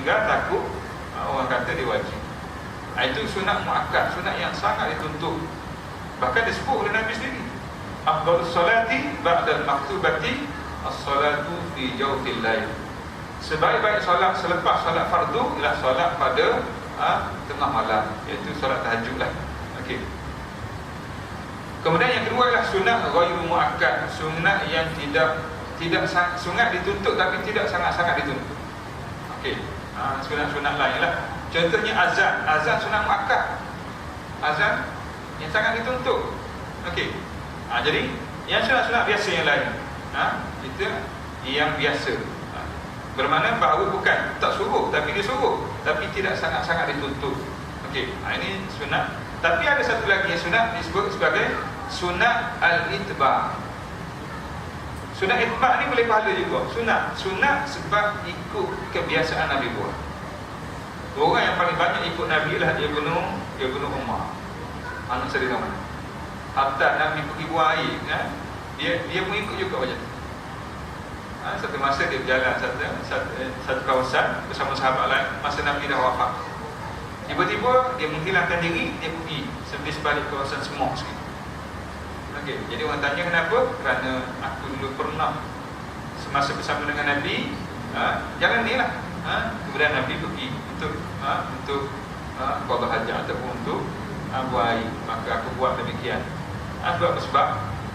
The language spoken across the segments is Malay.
tinggal takut orang kata dia wajib. Itu sunat muakkad, sunat yang sangat dituntut. Bahkan disebut oleh Nabi sendiri, afdhalus salati ba'dal maktubati as-salatu fi jawfil lail. Sebaik-baik solat selepas solat fardu ialah solat pada tengah malam, iaitu solat tahajud lah. Okey. Kemudian yang kedua adalah sunat ghairu muakkad, sunat yang tidak sunat dituntut tapi tidak sangat-sangat dituntut. Okey. Sunat-sunat lain lah. Contohnya azan sunat muakkad. Azan yang sangat dituntut. Okey. Jadi yang sunat-sunat biasa yang lain, itu yang biasa. Bermakna bahawa bukan tak suruh, tapi dia suruh, tapi tidak sangat-sangat dituntut. Okey, ini sunat. Tapi ada satu lagi yang sunat disebut sebagai sunat al-itba'. Sunat itba' ni boleh pahala juga. Sunat sebab ikut kebiasaan Nabi buat. Orang yang paling banyak ikut Nabi lah Ibnu Umar, anak saudara mana. Hatta Nabi pergi buang air, dia pun ikut juga macam tu. Satu masa dia berjalan satu kawasan bersama sahabat lain, masa Nabi dah wafat. Tiba-tiba dia menghilangkan diri, dia pergi sebalik kawasan Semok sikit. Okey, jadi orang tanya kenapa? Kerana aku dulu pernah semasa bersama dengan Nabi, jalan ni lah. Kemudian Nabi pergi untuk qada hajat ataupun untuk buang air, maka aku buat demikian. Sebab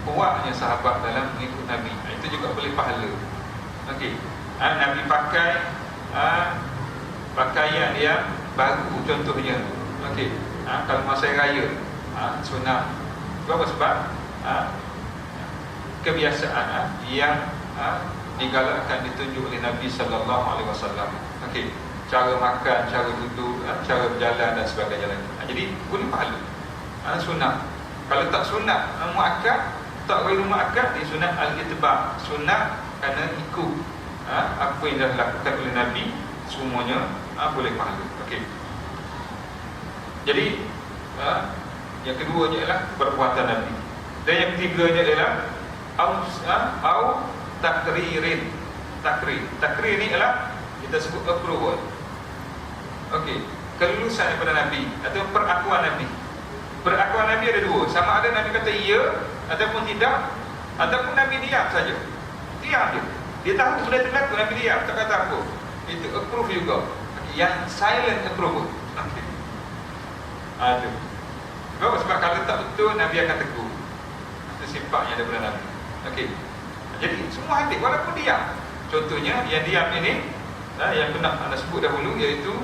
kuatnya sahabat dalam mengikut Nabi, itu juga boleh pahala. Okey, Nabi pakai pakaian yang baru contohnya. Okey, kalau masa raya, sunat. Sebab kebiasaan yang digalakkan, ditunjuk oleh Nabi sallallahu alaihi wasallam. Okey, cara makan, cara duduk, cara berjalan dan sebagainya lagi. Jadi boleh pahala. Sunat. Kalau tak sunat muakkad, tak ghairu muakkad, di sunat al-itba', sunat kerana ikut apa yang dah dilakukan oleh Nabi, semuanya boleh pahala. Okey. Jadi yang keduanya ialah perbuatan Nabi. Dan yang ketiganya ialah au takririn. Takrir ni ialah kita sebut approval. Okey, kelulusan daripada Nabi atau perakuan Nabi. Perakuan Nabi ada dua, sama ada Nabi kata ya ataupun tidak, ataupun Nabi diam saja. Diam dia. Dia tahu benda tu berlaku, Nabi diam, tak kata apa. Itu approve juga. Yang silent approval. Okey. Aduh. Sebab kalau tak betul, Nabi akan tegur. Itu sifatnya daripada Nabi. Okey. Jadi semua hadir walaupun diam. Contohnya yang diam ini, yang pernah anda sebut dahulu, iaitu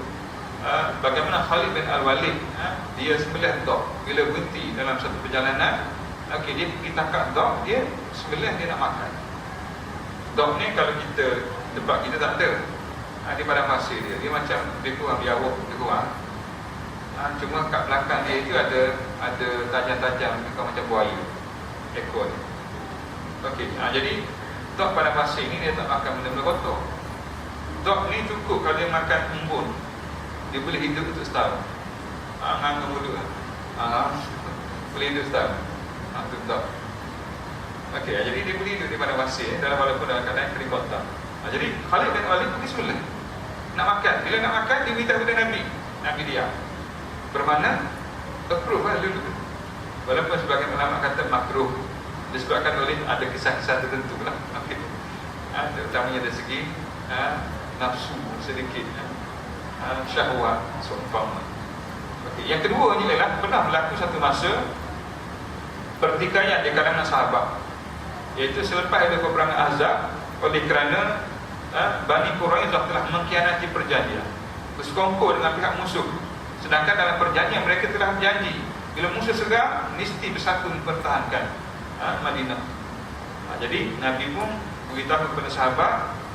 bagaimana Khalid bin Al-Walid, dia sembelih dog bila berhenti dalam satu perjalanan. Okey, dia pergi tangkap dog, dia sembelih, dia nak makan. Dog ni kalau kita, tempat kita tak ada, di padang pasir dia macam lebih kurang biawak, lebih kurang. Cuma kat belakang dia itu ada tajam-tajam macam buaya ekor ni. Okey, jadi dog pada pasir ni dia tak makan benda-benda kotor. Dog ni cukup kalau dia makan embun, dia boleh hidup untuk setahun. Nganggur mulut boleh hidup setahun. Itu dog. Okey, jadi dia boleh hidup di pada pasir dalam walaupun dalam keadaan kering kotor. Jadi Khalid bin Walid pergi semula nak makan. Bila nak makan, dia beritahu kepada Nabi. Nabi diam. Bermakna approve lah dulu. Walaupun sebagian ulama kata makruh, disebabkan oleh ada kisah-kisah tertentu lah. Okay. Terutamanya dari segi nafsu sedikit, syahwat seumpama. Okay. Yang kedua ni ialah pernah berlaku satu masa pertikaian di kalangan sahabat, iaitu selepas ada peperangan Ahzab, oleh kerana Bani Quraidah telah mengkhianati perjanjian, bersekongkol dengan pihak musuh. Sedangkan dalam perjanjian mereka telah berjanji bila musuh serang, mesti bersatu mempertahankan Madinah. Jadi Nabi pun beritahu kepada sahabat,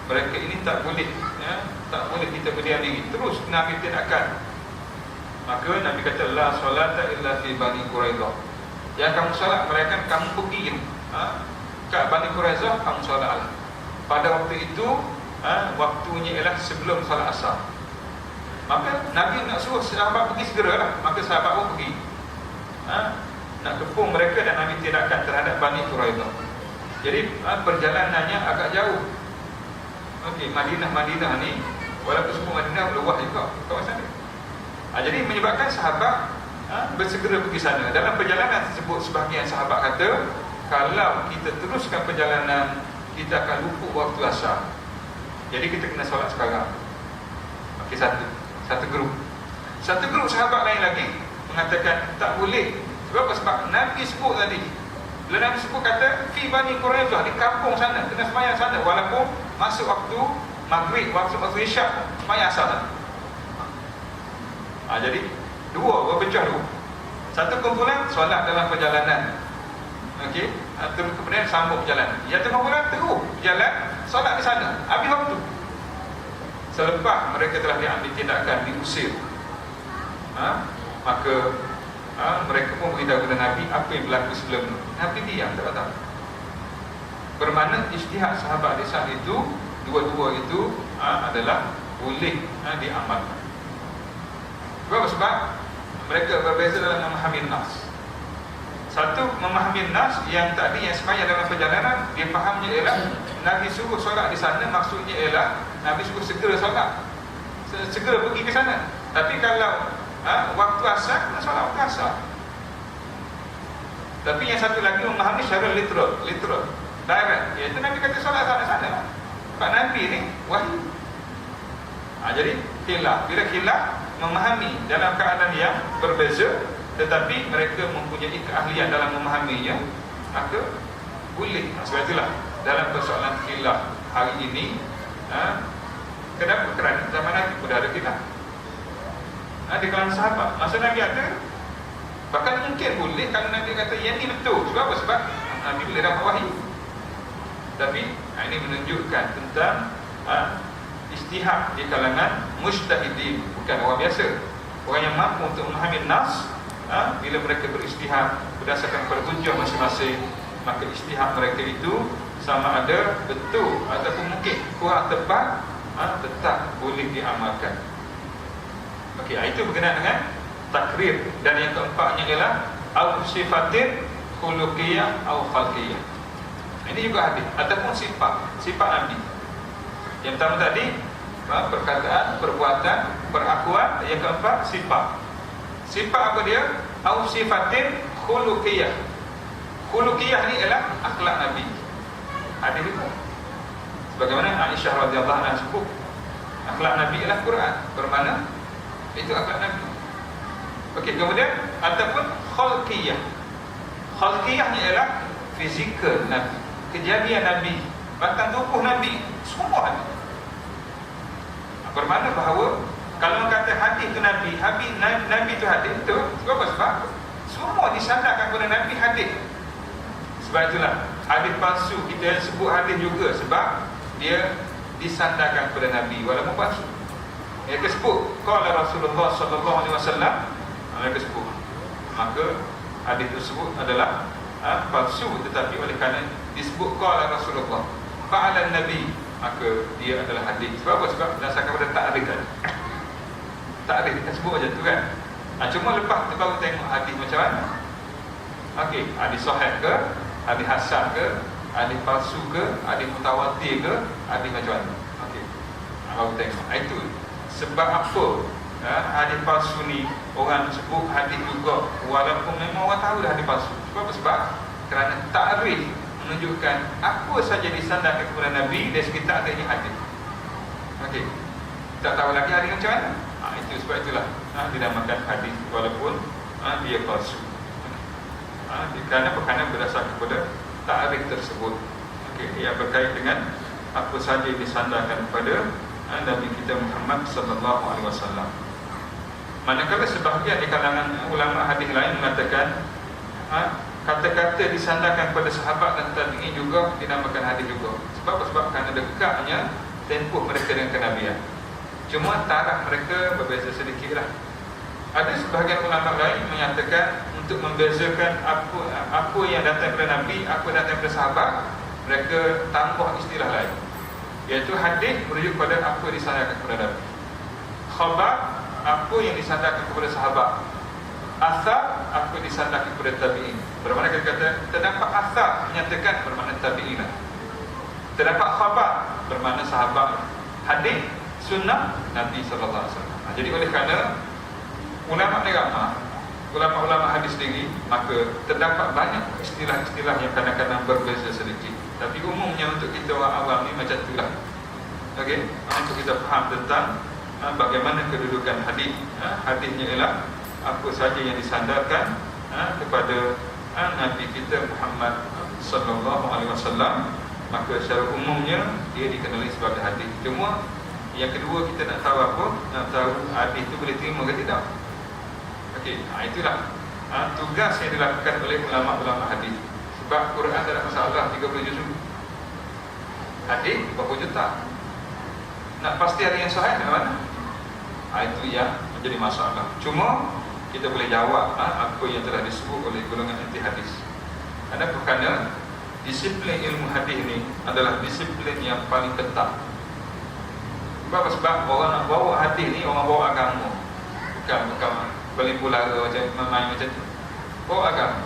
mereka ini tak boleh kita berdiam diri, terus Nabi tidakkan. Maka Nabi kata, la salata illa fi Bani Quraidah. Yang kamu salat, mereka kamu pergi ke Bani Quraidah, kamu salat. Pada waktu itu waktunya ialah sebelum salat asar. Maka Nabi nak suruh sahabat pergi segeralah. Maka sahabat pun pergi nak kepung mereka, dan Nabi tidakkan terhadap Bani Quraidah. Jadi perjalanannya agak jauh. Okey, Madinah ni walaupun semua Madinah kena luah juga kawasan dia. Jadi menyebabkan sahabat bersegera pergi sana. Dalam perjalanan tersebut, sebahagian sahabat kata, kalau kita teruskan perjalanan, kita akan luput waktu asar. Jadi kita kena solat sekarang. Okey, satu grup. Satu grup sahabat lain lagi mengatakan tak boleh. Sebab apa? Sebab Nabi sebut tadi. Bila Nabi sebut kata fi Bani Quraidah, di kampung sana, kena sembahyang sana, walaupun masuk waktu maghrib, waktu isyak, sembahyang asar. Jadi dua berpecah dua. Satu kumpulan solat dalam perjalanan. Okey, terus kemudian sambung perjalanan. Yang kumpulan terus berjalan solat di sana. Habis waktu. Selepas mereka telah diambil tindakan, diusir, maka mereka pun beritahu kepada Nabi apa yang berlaku sebelum itu. Nabi diam, tak tahu. Bermakna ijtihad sahabat di saat itu, dua-dua itu adalah boleh diamalkan. Sebab mereka berbeza dalam memahami nas. Satu memahami nas yang tadi yang sembahyang dalam perjalanan, dia fahamnya ialah Nabi suruh solat di sana, maksudnya ialah Nabi suruh segera solat, segera pergi ke sana. Tapi kalau waktu asar, nak solat waktu asar. Tapi yang satu lagi memahami secara literal, direct, iaitu Nabi kata solat sana. Pak Nabi ni wahyu. Jadi khilaf. Bila khilaf, memahami dalam keadaan yang berbeza, tetapi mereka mempunyai keahlian dalam memahaminya, maka boleh. Sebab itulah dalam persoalan khilaf hari ini, kenapa? Kerana zaman Nabi pun ada khilaf di kalangan sahabat. Masa Nabi ada, bahkan mungkin boleh kalau Nabi kata yang ini betul. Sebab apa? Sebab Nabi boleh dapat wahyu. Tapi ini menunjukkan tentang ijtihad di kalangan mujtahidin, bukan orang biasa. Orang yang mampu untuk memahami nas, bila mereka berijtihad berdasarkan pada hujah masing-masing, maka ijtihad mereka itu sama ada betul ataupun mungkin kurang tepat, tetap boleh diamalkan. Okey, itu berkenaan dengan takrir. Dan yang keempatnya ialah au sifatin khuluqiyah au khalqiyah. Ini juga hadis ataupun sifat Nabi. Yang pertama tadi perkataan, perbuatan, perakuan. Yang keempat sifat. Sifat apa dia? Au sifatin khuluqiyah. Khuluqiyah ni ialah akhlak Nabi. Hadis itu. Sebagaimana Aisyah radhiyallahu anha sebut, akhlak Nabi ialah Quran. Bermakna itu akhlak Nabi. Okey, kemudian ataupun khalqiyah. Khalqiyah ni ialah fizikal Nabi, kejadian Nabi, batang tubuh Nabi, semua Nabi. Bermakna bahawa kalau kata hadis itu Nabi, Nabi itu hadis itu. Sebab apa? Sebab semua disandarkan kepada Nabi hadis. Sebab itulah hadis palsu kita sebut hadis juga, sebab dia disandarkan kepada Nabi walaupun palsu. Mereka sebut qala Rasulullah sallallahu alaihi wasallam, mereka sebut, maka hadis tersebut adalah palsu, tetapi oleh kerana disebut qala Rasulullah fa'ala Nabi, maka dia adalah hadis. Sebab apa? Sebab berdasarkan pada takrif kan. Takrif kita sebut macam tu kan. Cuma lepas tu baru tengok hadis macam mana. Okey, hadis sahih ke, hadis hasan ke, hadis palsu ke, hadis mutawatir ke, hadis macam mana. Okey, baru tengok. Itu sebab apa hadis palsu ni orang sebut hadis juga, walaupun memang orang tahu dah hadis palsu. Sebab apa? Sebab kerana takrif menunjukkan apa saja disandarkan kepada Nabi dari segi takrif hadis. Okey, tak tahu lagi hadis macam mana. Itu sebab itulah dinamakan hadis walaupun dia palsu. Kerana berdasarkan kepada takrif tersebut. Okey, ia berkait dengan apa saja disandarkan kepada Nabi kita Muhammad sallallahu alaihi wasallam. Manakala sebahagian di kalangan ulama hadis lain mengatakan kata-kata disandarkan kepada sahabat dan tabi'in juga dinamakan hadis juga. Sebab apa? Sebab kerana dekatnya tempoh mereka dengan kenabian. Cuma taraf mereka berbeza sedikitlah. Ada sebahagian ulama lain menyatakan untuk membezakan apa yang datang daripada Nabi, apa yang datang daripada sahabat, mereka tambah istilah lain, iaitu hadis merujuk pada apa disandarkan kepada Nabi, khabar apa yang disandarkan kepada sahabat, asar apa yang disandarkan kepada tabi'in. Bermakna kita kata terdapat asar menyatakan bermakna tabi'in, terdapat khabar bermakna sahabat, hadis sunnah Nabi sallallahu alaihi wasallam. Jadi oleh kerana ulama ni ramai, ulama hadis sendiri, maka terdapat banyak istilah-istilah yang kadang-kadang berbeza sedikit. Tapi umumnya untuk kita orang awam ni macam itulah. Okey, untuk kita faham tentang bagaimana kedudukan hadis. Hadisnya ialah apa saja yang disandarkan kepada Nabi kita Muhammad sallallahu alaihi wasallam, maka secara umumnya dia dikenali sebagai hadis. Cuma yang kedua, kita nak tahu apa? Nak tahu hadis itu boleh terima ke tidak. Okey, itulah tugas yang dilakukan oleh ulama-ulama hadis. Sebab Quran tak ada masalah 30 juzuk. Hadis berapa juta. Nak pasti ada yang sahih dari mana? Itu yang menjadi masalah. Cuma kita boleh jawab apa yang telah disebut oleh golongan anti hadis. Kerana disiplin ilmu hadis ini adalah disiplin yang paling ketat. Sebab orang nak bawa hadis ni, orang bawa agama. Bukan paling pulara macam main macam tu. Bawa agama.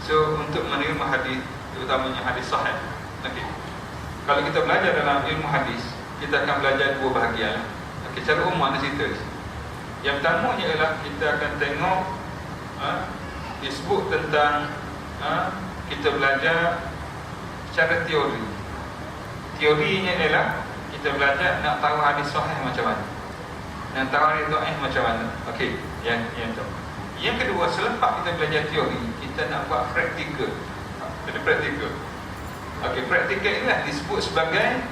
So untuk menerima hadis, terutamanya hadis sahih. Okey. Kalau kita belajar dalam ilmu hadis, kita akan belajar dua bahagian. Okey, secara umum ada cerita. Yang pertamanya ialah kita akan tengok disebut tentang kita belajar secara teori. Teorinya ialah kita belajar nak tahu hadis sahih macam mana, nak tahu hadis dhaif macam mana. Okey, yang tu. Yang kedua, selepas kita belajar teori, kita nak buat praktikal. Jadi praktikal. Okey, praktikal inilah disebut sebagai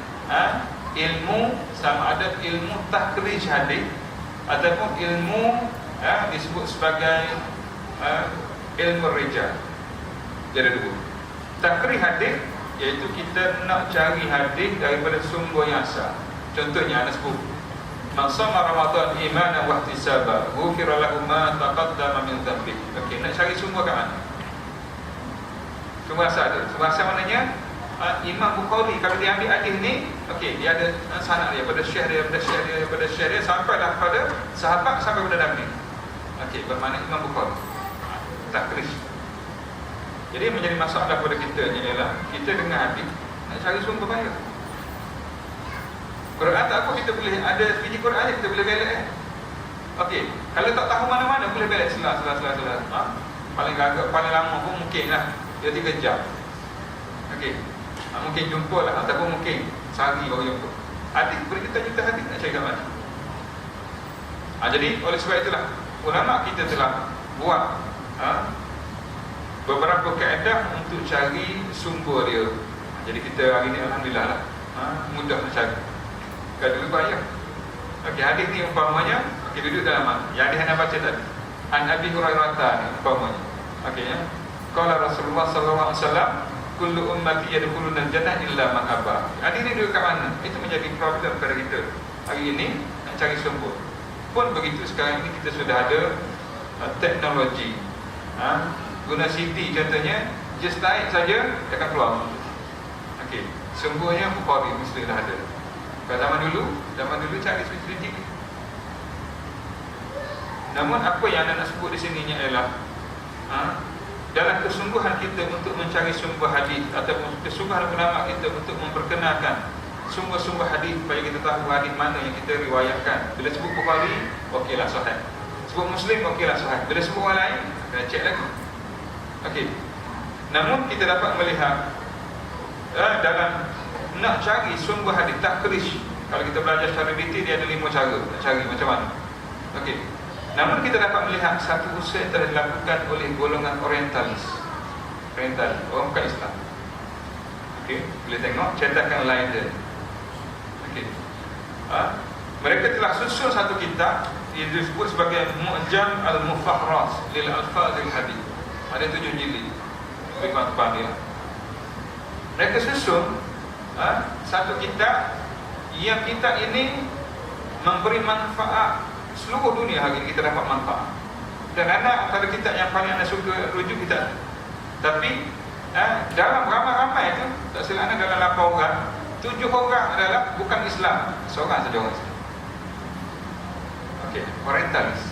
ilmu, sama ada ilmu takhrij hadis ataupun ilmu disebut sebagai ilmu rijal. Jadi dua. Takhrij hadis iaitu kita nak cari hadis daripada sumber yang asal. Contohnya ana sebut, man shoma Ramadan imanan wa ihtisaban ghufira lahu ma taqaddama min dhanbi. Okey, nak cari sumber kat mana? Sumber asal dia. Sumber asal maknanya Imam Bukhari kalau dia ambil hadis ni, okey, dia ada sanad dia pada syekh dia, pada syekh dia sampailah pada sahabat sampai pada Nabi. Okey, bermakna Imam Bukhari. Takhrij. Jadi menjadi masalah pada kita ialah kita dengar hadis nak cari sumber bayar. Quran tak apa, kita boleh ada biji Quran kita boleh belak. Okey, kalau tak tahu mana-mana boleh belak selah. Paling agak paling lama pun mungkinlah dia 3 jam. Okey. Mungkin jumpa lah ataupun mungkin sehari baru jumpa. Hadis berjuta-juta hadis nak cari kat mana? Jadi oleh sebab itulah ulama kita telah buat beberapa kaedah untuk cari sumber dia. Jadi kita hari ni alhamdulillah lah mudah nak cari. Kalau dulu payah. Okey, hadis ni umpamanya duduk dalam mana? Yang hadis yang baca tadi. An Abi Hurairah ni umpamanya. Okey ya. Qala Rasulullah sallallahu alaihi wasallam, kullu ummati yadkhuluna al-jannah illa man aba. Hadis ni duduk kat mana? Itu menjadi problem kepada kita. Hari ini nak cari sumber. Pun begitu sekarang ini kita sudah ada teknologi. Guna CD contohnya, just naik saja dia akan keluar. Okey, sumbernya Bukhari mesti dah ada. Pada zaman dulu cari sedikit. Namun apa yang anda nak sebut di sini ialah dalam kesungguhan kita untuk mencari sumber hadis ataupun kesungguhan ulama kita untuk memperkenalkan sumber-sumber hadis supaya kita tahu hadis mana yang kita riwayatkan. Bila sebut Bukhari, okeylah sahih. Sebut Muslim, okeylah sahih. Bila sebut orang lain, kena cek lagi. Okey. Namun kita dapat melihat dalam nak cari sumber hadis takhrij. Kalau kita belajar secara detail, dia ada 5 cara nak cari macam mana. Okey. Namun kita dapat melihat satu usaha yang telah dilakukan oleh golongan orientalis. Orientalis, orang bukan Islam. Okey, boleh tengok cetakan Leiden. Okey. Mereka telah susun satu kitab yang disebut sebagai Mu'jam al-Mufahras lil Alfaz al-Hadith. Ada 7 jilid. Lebih kurang dia. Mereka susun satu kitab yang kitab ini memberi manfaat seluruh dunia. Hari ini kita dapat manfaat. Dan antara kitab yang paling anda suka rujuk kitab. Tapi dalam ramai-ramai itu, tak silap anda dalam 8 orang, 7 orang adalah bukan Islam. Seorang saja orang Islam. Okey, orientalis.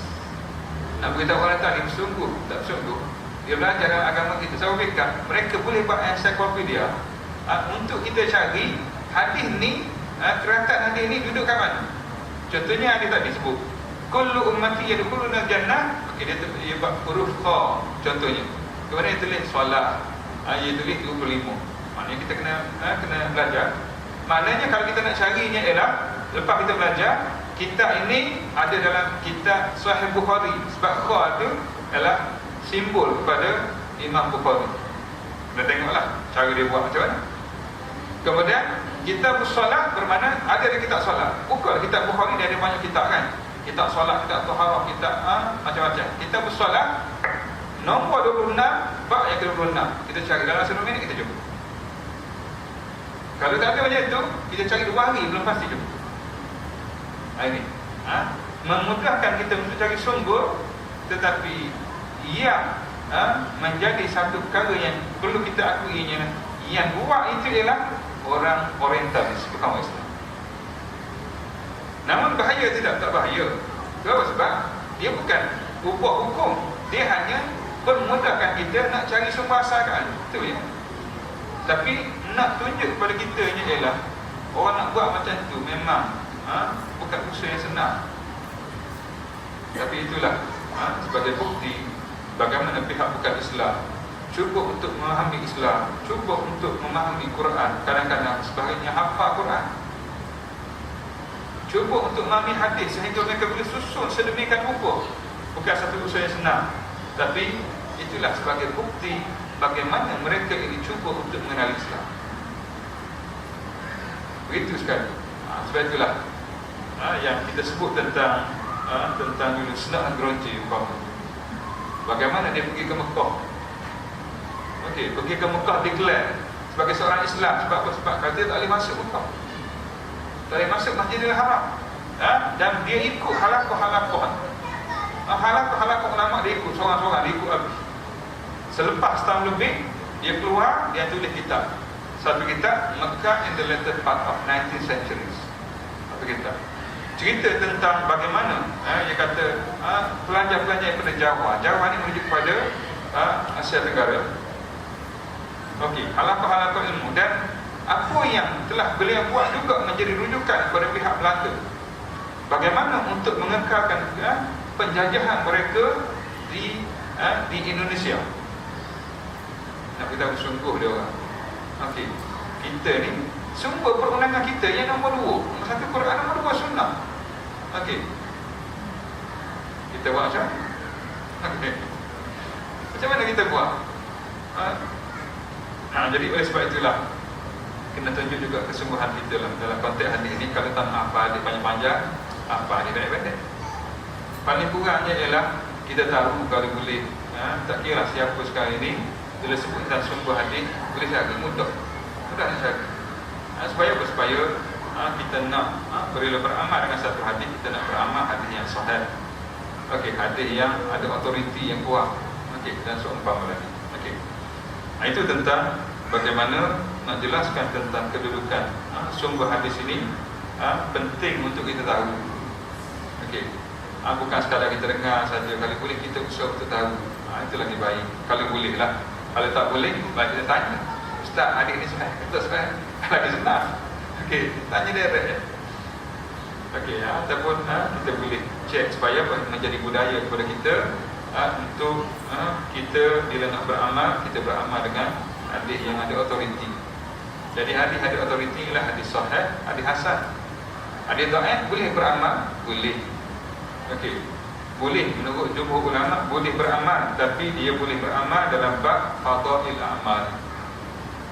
Nak beritahu orientalis sungguh tak sungguh dia belajar dalam agama kita. Saya fikir mereka boleh buat ensiklopedia untuk kita cari hadis ni, keratan hadis ni duduk kat mana. Contohnya ada tak disebut kullu ummati yadkhuluna jannah. Okey, dia buat huruf kha contohnya. Kemudian dia tulis solat, dia tulis 25. Maknanya kita kena belajar. Maknanya kalau kita nak carinya ialah lepas kita belajar, kitab ini ada dalam kitab Sahih Bukhari. Sebab kha tu ialah simbol kepada Imam Bukhari. Kita tengoklah cara dia buat macam mana. Kemudian kitab solat bermakna ada di kitab solat. Bukan kitab Bukhari dia ada banyak kitab kan. Kitab solat, kitab taharah, kitab macam-macam. Kitab solat nombor 26, bab yang ke-26. Kita cari dalam 1 minit kita jumpa. Kalau tak ada macam itu, kita cari 2 hari belum pasti jumpa. Ini memudahkan kita untuk cari sumber, tetapi yang menjadi satu perkara yang perlu kita akuinya, yang buat itu ialah orang orientalis, bukan orang Islam. Namun bahaya tidak? Tak bahaya. Kenapa? Sebab dia bukan ubah hukum, dia hanya memudahkan kita nak cari sumber asal kan. Itu je. Tapi nak tunjuk kepada kita ni ialah orang nak buat macam tu memang bukan usaha yang senang. Tapi itulah sebagai bukti bagaimana pihak bukan Islam cuba untuk memahami Islam, cuba untuk memahami Quran. Kadang-kadang sebahagiannya hafal Quran, cuba untuk memahami hadis sehingga mereka boleh susun sedemikian rupa. Bukan satu usaha yang senang, tapi itulah sebagai bukti bagaimana mereka ini cuba untuk mengenali Islam. Begitu sekali. Sebab itulah yang kita sebut tentang dulu Sunnah Gronji. Bagaimana dia pergi ke Mekah. Okey, pergi ke Mekah declare sebagai seorang Islam. Sebab apa? Sebab kata tak boleh masuk Mekah, tak boleh masuk Masjidil Haram. Dan dia ikut halaqah ulama, dia ikut seorang-seorang, dia ikut habis. Selepas setahun lebih dia keluar, dia tulis kitab. Satu kitab, Mecca in the latter part of 19th centuries. Satu kitab cerita tentang bagaimana dia kata pelajar-pelajar daripada Jawa ni menuju kepada Asia Tenggara. Okey, halaqah ilmu, dan apa yang telah beliau buat juga menjadi rujukan kepada pihak Belanda. Bagaimana untuk mengekalkan penjajahan mereka di Indonesia. Nak kita bersungguh dia orang. Okey, kita ni sumber perundangan kita yang nombor 2. Nombor 1 Quran, nombor 2 Sunnah. Okey, kita buat macam okay. Macam mana kita buat? Jadi oleh sebab itulah kena tunjuk juga kesungguhan kita lah dalam konteks hadis ini. Kalau tak apa hadis panjang-panjang, apa hadis pendek-pendek. Paling kurangnya ialah kita tahu kalau boleh tak kira siapa sekarang ini bila sebut tentang sumber hadis, boleh cari mudah nak cari. Supaya kita nak bila beramal dengan satu hadis, kita nak beramal hadis yang sahih. Okey, hadis yang ada autoriti yang kuat. Okey, dan seumpama lagi. Okey. Itu tentang bagaimana nak jelaskan tentang kedudukan sumber hadis ini. Penting untuk kita tahu. Okey. Bukan sekadar kita dengar saja. Kalau boleh kita usaha untuk tahu. Itu lagi baik. Kalau boleh lah. Kalau tak boleh, baik kita tanya. Ustaz, hadis ni sahih? Betul sahih? Lagi senang. Okey, tanya direct je. Okey, ataupun kita boleh cek supaya menjadi budaya kepada kita untuk kita bila nak beramal, kita beramal dengan hadis yang ada autoriti. Jadi hadis ada autoriti ialah hadis sahih, hadis hasan. Hadis dhaif boleh beramal, boleh. Okey. Boleh menurut jumhur ulama boleh beramal, tapi dia boleh beramal dalam bab fadail amal.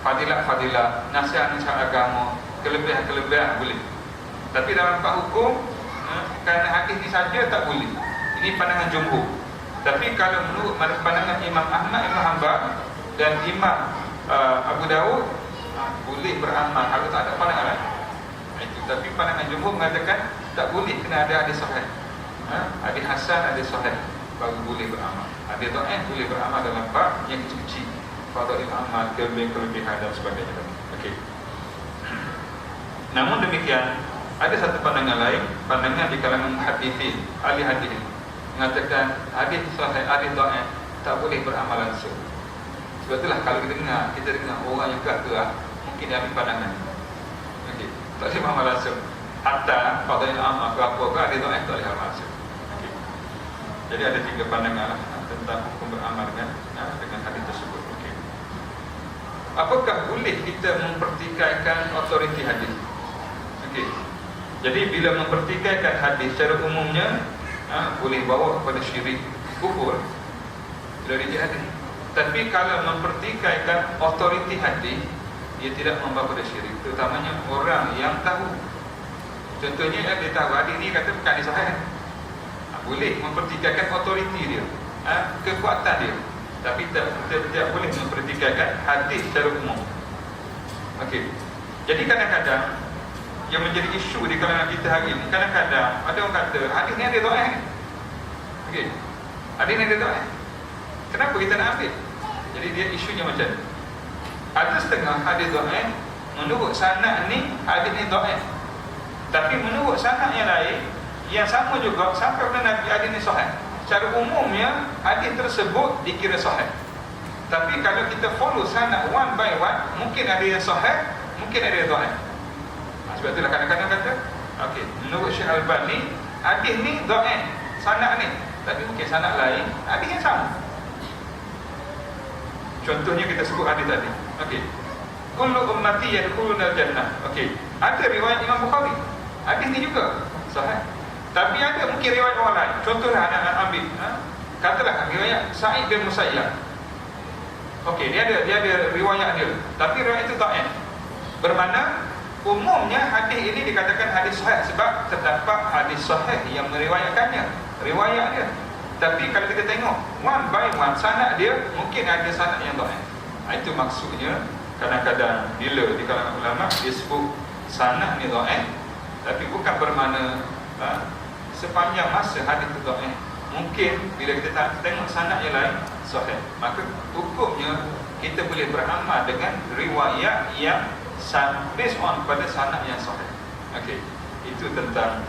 Fadilah, nasihat-nasihat agama, kelebihan-kelebihan boleh. Tapi dalam bab hukum, kerana hadis ni saja tak boleh. Ini pandangan jumhur. Tapi kalau menurut pandangan Imam Ahmad Ibn Hanbal dan Imam Abu Dawud, boleh beramal kalau tak ada pandangan lain. Itu. Tapi pandangan jumhur mengatakan tak boleh, kena ada hadis sahih. Hadis hasan, hadis sahih baru boleh beramal. Hadis dhaif boleh beramal dalam bab yang kecil-kecil, fadail amal, kelebihan dan sebagainya. Okey. Namun demikian, ada satu pandangan lain, pandangan di kalangan muhaddithin, ahli hadis, mengatakan hadis sahih, hadis dhaif tak boleh beramal langsung. Sebab itulah kalau kita dengar orang yang kata mungkin dia ambil pandangan. Okey, tak boleh beramal langsung. hatta qadai al-am apa ada dhaif tak boleh amal. Okay. Jadi ada 3 pandangan tentang hukum beramal dengan hadis tersebut. Okay. Apakah boleh kita mempertikaikan autoriti hadis? Okey. Jadi bila mempertikaikan hadis secara umumnya boleh bawa kepada syirik, kufur dari hadis. Tapi kalau mempertikaikan autoriti hadis, dia tidak membawa kepada syirik, terutamanya orang yang tahu. Contohnya dia tahu hadis ni kata bukan hadis sahih. Boleh mempertikaikan autoriti dia, kekuatan dia. Tapi tidak boleh mempertikaikan hadis secara umum. Okey. Jadi kadang-kadang yang menjadi isu di kalangan kita hari ini, kadang-kadang ada orang kata hadis ni ada dhaif. Okey. Hadis ni ada dhaif. Kenapa kita nak ambil? Jadi dia isunya macam ni. Ada setengah hadis dhaif menurut sanad ni hadis ni dhaif. Tapi menurut sanad yang lain yang sama juga sampai kepada Nabi hadis ni sahih. Secara umumnya hadis tersebut dikira sahih. Tapi kalau kita follow sanad one by one, mungkin ada yang sahih, mungkin ada yang dhaif. Sebab itulah kadang-kadang kata, okey, menurut Syekh Albani hadis ni dhaif sanad ni, tapi mungkin sanad lain hadis yang sama. Contohnya kita sebut hadis tadi. Okey. Kullu ummati yadkhuluna al-jannah. Okey. Ada riwayat Imam Bukhari. Hadis ni juga sahih. Tapi ada mungkin riwayat orang lain. Contohlah anak-anak ambil, katalah riwayat Sa'id bin Musayyab. Okey, dia ada riwayat dia. Tapi riwayat itu dhaif. Bermakna umumnya hadis ini dikatakan hadis sahih sebab terdapat hadis sahih yang meriwayatkannya, riwayat dia. Tapi kalau kita tengok one by one sanad dia, mungkin ada sanad yang dhaif. Itu maksudnya kadang-kadang bila di kalangan ulama dia sebut sanad ni dhaif, tapi bukan bermakna sepanjang masa hadis itu dhaif. Mungkin bila kita tengok sanad yang lain sahih, maka hukumnya kita boleh beramal dengan riwayat yang based on pada sanad yang sahih. Okey, itu tentang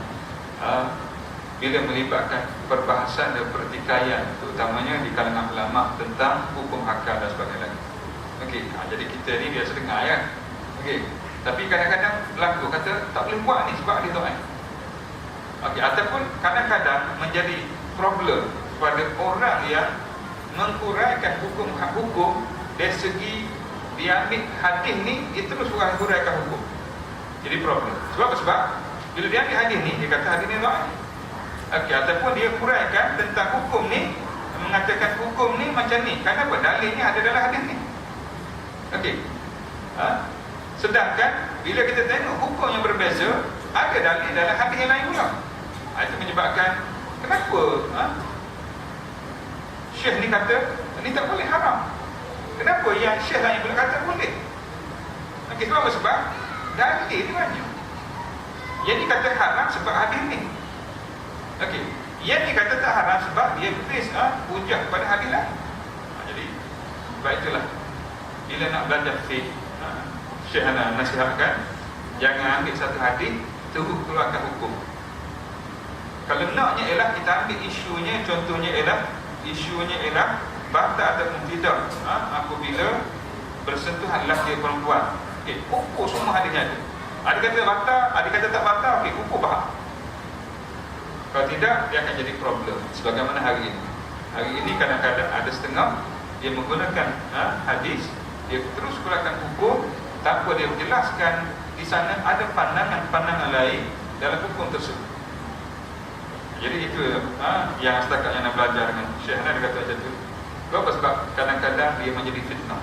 bila melibatkan perbahasan dan pertikaian, terutamanya di kalangan ulama tentang hukum akal dan sebagainya. Okey, jadi kita ni biasa dengar kan. Okey, tapi kadang-kadang berlaku kata tak boleh buat ni sebab dia dhaif. Okey, ataupun kadang-kadang menjadi problem pada orang yang menguraikan hukum dari segi dia ambil hadis ni, dia terus huraikan hukum. Jadi problem. Sebab bila dia ambil hadis ni, dia kata hadis ni dhaif. Okey, ataupun dia huraikan tentang hukum ni, mengatakan hukum ni macam ni. Kenapa? Dalilnya ada dalam hadis ni. Okey. Sedangkan bila kita tengok hukum yang berbeza, ada dalil dalam hadis yang lain pula. Itu menyebabkan kenapa Syekh ni kata ni tak boleh, haram. Kenapa yang Syekh lain pula kata boleh? Okey, sebab apa? Sebab dalil dia banyak. Yang ni kata haram sebab hadis ni. Okey, yang ni kata tak haram sebab dia base hujah pada hadis lain. Jadi sebab itulah bila nak belajar fiqh, Syekh nasihatkan jangan ambil satu hadis terus keluarkan hukum. Kalau naknya ialah kita ambil isunya, contohnya ialah batal ataupun tidak apabila bersentuhan lelaki perempuan. Okey, ukur semua hadisnya ada. Ada kata batal, ada kata tak batal. Okey, ukur faham. Kalau tidak, dia akan jadi problem. Sebagaimana hari ini. Hari ini kadang-kadang ada setengah dia menggunakan hadis, dia terus keluarkan hukum tanpa dia menjelaskan di sana ada pandangan-pandangan lain dalam hukum tersebut. Jadi itu yang setakat yang nak belajar dengan Syekh Hana, dia kata macam tu. Sebab kadang-kadang dia menjadi fitnah.